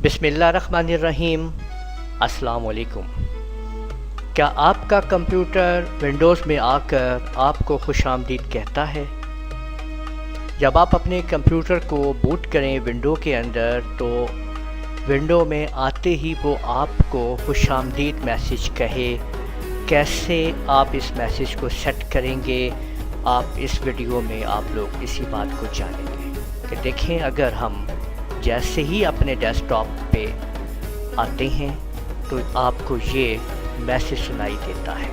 बिस्मिल्लाहिर्रहमानिर्रहीम। अस्सलाम वालेकुम। क्या आपका कंप्यूटर विंडोज़ में आकर आपको खुशामदीद कहता है? जब आप अपने कंप्यूटर को बूट करें विंडो के अंदर तो विंडो में आते ही वो आपको खुशामदीद मैसेज कहे। कैसे आप इस मैसेज को सेट करेंगे, आप इस वीडियो में आप लोग इसी बात को जानेंगे कि देखें अगर हम जैसे ही अपने डेस्कटॉप पे आते हैं तो आपको ये मैसेज सुनाई देता है।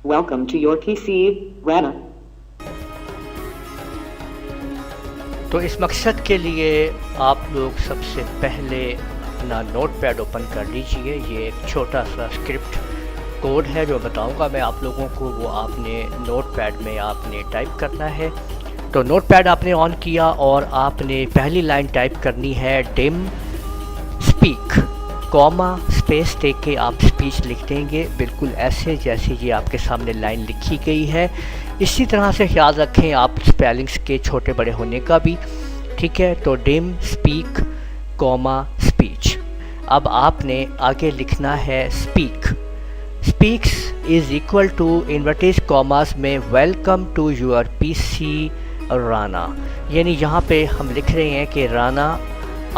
Welcome to your PC, Rana. तो इस मकसद के लिए आप लोग सबसे पहले अपना नोटपैड ओपन कर लीजिए। ये एक छोटा सा स्क्रिप्ट कोड है जो बताऊंगा मैं आप लोगों को, वो आपने नोटपैड में आपने टाइप करना है। तो नोटपैड आपने ऑन किया और आपने पहली लाइन टाइप करनी है डिम स्पीक, कॉमा स्पेस दे के आप स्पीच लिख देंगे, बिल्कुल ऐसे जैसे ये आपके सामने लाइन लिखी गई है। इसी तरह से ख्याल रखें आप स्पेलिंग्स के छोटे बड़े होने का भी, ठीक है। तो डिम स्पीक कॉमा स्पीच। अब आपने आगे लिखना है speak. Speaks is equal to inverted commas में welcome to your PC Rana, यानी यहाँ पे हम लिख रहे हैं कि राना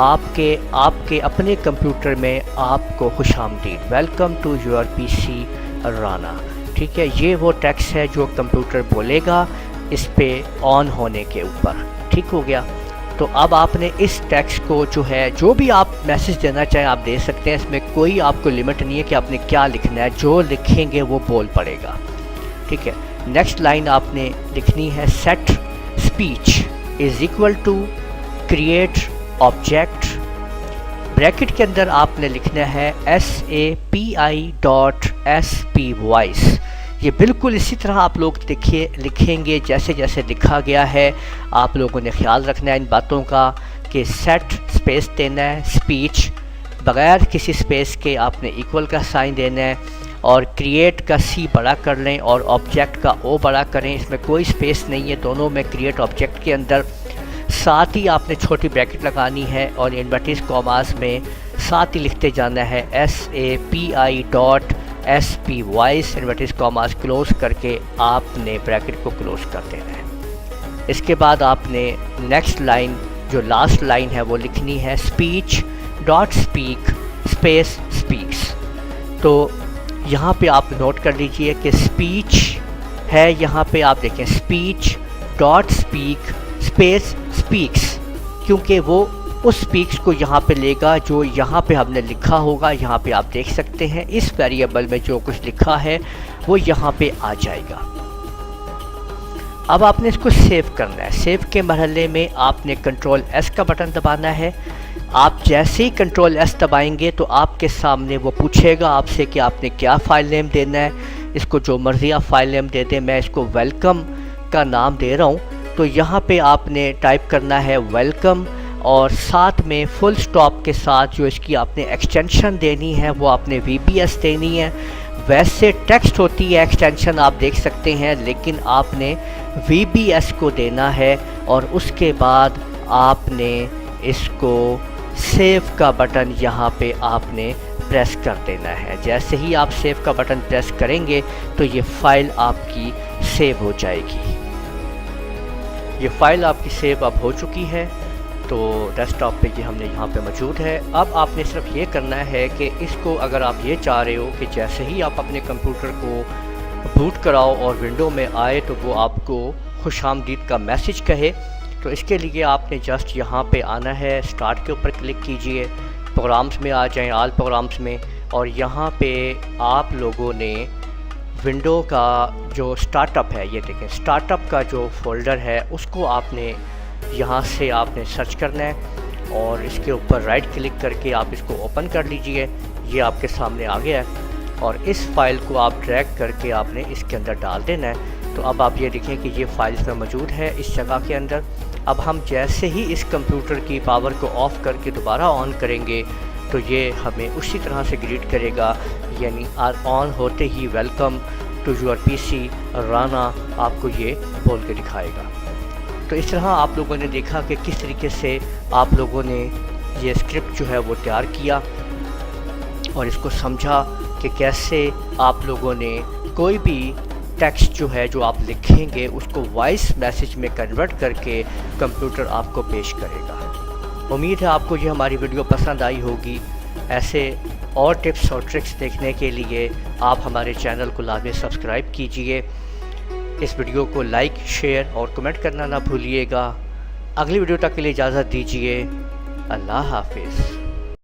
आपके अपने कंप्यूटर में आपको खुशामदीद, welcome to your PC Rana, ठीक है। ये वो टेक्स्ट है जो कंप्यूटर बोलेगा इस पे ऑन होने के ऊपर, ठीक हो गया। तो अब आपने इस टेक्स्ट को जो है, जो भी आप मैसेज देना चाहें आप दे सकते हैं, इसमें कोई आपको लिमिट नहीं है कि आपने क्या लिखना है, जो लिखेंगे वो बोल पड़ेगा, ठीक है। नेक्स्ट लाइन आपने लिखनी है set speech is equal to create object, bracket के अंदर आपने लिखना है SAPI.SP वॉइस। ये बिल्कुल इसी तरह आप लोग लिखेंगे जैसे जैसे लिखा गया है। आप लोगों ने ख्याल रखना है इन बातों का कि सेट स्पेस देना है, स्पीच बग़ैर किसी स्पेस के आपने इक्वल का साइन देना है, और क्रिएट का C बड़ा कर लें और ऑब्जेक्ट का O बड़ा करें, इसमें कोई स्पेस नहीं है दोनों में, क्रिएट ऑब्जेक्ट के अंदर। साथ ही आपने छोटी ब्रैकेट लगानी है और इन्वर्टेड कॉमास में साथ ही लिखते जाना है SAPI.SP voice, inverted commas close करके आपने ब्रैकेट को क्लोज कर देना है। इसके बाद आपने नेक्स्ट लाइन जो लास्ट लाइन है वो लिखनी है speech dot speak space speaks. तो यहाँ पे आप नोट कर लीजिए कि स्पीच है, यहाँ पे आप देखें speech dot speak space speaks, क्योंकि वो उस स्पीक्स को यहाँ पे लेगा जो यहाँ पे हमने लिखा होगा। यहाँ पे आप देख सकते हैं इस वेरिएबल में जो कुछ लिखा है वो यहाँ पे आ जाएगा। अब आपने इसको सेव करना है। सेव के मरहले में आपने कंट्रोल S का बटन दबाना है। आप जैसे ही कंट्रोल S दबाएंगे तो आपके सामने वो पूछेगा आपसे कि आपने क्या फ़ाइल नेम देना है। इसको जो मर्ज़ी आप फ़ाइल नेम दे दें, मैं इसको वेलकम का नाम दे रहा हूँ। तो यहाँ पे आपने टाइप करना है वेलकम और साथ में फुल स्टॉप के साथ जो इसकी आपने एक्सटेंशन देनी है वो आपने VBS देनी है। वैसे टेक्स्ट होती है एक्सटेंशन आप देख सकते हैं, लेकिन आपने VBS को देना है और उसके बाद आपने इसको सेव का बटन यहाँ पे आपने प्रेस कर देना है। जैसे ही आप सेव का बटन प्रेस करेंगे तो ये फ़ाइल आपकी सेव हो जाएगी। ये फ़ाइल आपकी सेव अब हो चुकी है, तो डेस्कटॉप पे ये हमने यहाँ पे मौजूद है। अब आपने सिर्फ ये करना है कि इसको अगर आप ये चाह रहे हो कि जैसे ही आप अपने कंप्यूटर को बूट कराओ और विंडो में आए तो वो आपको खुशामदीद का मैसेज कहे, तो इसके लिए आपने जस्ट यहाँ पे आना है, स्टार्ट के ऊपर क्लिक कीजिए, प्रोग्राम्स में आ जाएं, ऑल प्रोग्राम्स में, और यहाँ पे आप लोगों ने विंडो का जो स्टार्टअप है, ये देखें स्टार्टअप का जो फोल्डर है उसको आपने यहाँ से आपने सर्च करना है और इसके ऊपर राइट क्लिक करके आप इसको ओपन कर लीजिए। ये आपके सामने आ गया है और इस फाइल को आप ड्रैग करके आपने इसके अंदर डाल देना है। तो अब आप ये देखें कि ये फाइल इसमें मौजूद है इस जगह के अंदर। अब हम जैसे ही इस कंप्यूटर की पावर को ऑफ़ करके दोबारा ऑन करेंगे तो ये हमें उसी तरह से ग्रीट करेगा, यानी ऑन होते ही welcome to your PC Rana आपको ये बोल के दिखाएगा। تو اس طرح آپ لوگوں نے دیکھا کہ کس طریقے سے آپ لوگوں نے یہ اسکرپٹ جو ہے وہ تیار کیا اور اس کو سمجھا کہ کیسے آپ لوگوں نے کوئی بھی ٹیکسٹ جو ہے جو آپ لکھیں گے اس کو وائس میسیج میں کنورٹ کر کے کمپیوٹر آپ کو پیش کرے گا۔ امید ہے آپ کو یہ ہماری ویڈیو پسند آئی ہوگی۔ ایسے اور ٹپس اور ٹرکس دیکھنے کے لیے آپ ہمارے چینل کو لازمی سبسکرائب کیجئے۔ اس ویڈیو کو لائک، شیئر اور کمنٹ کرنا نہ بھولیے گا۔ اگلی ویڈیو تک کے لیے اجازت دیجیے۔ اللہ حافظ۔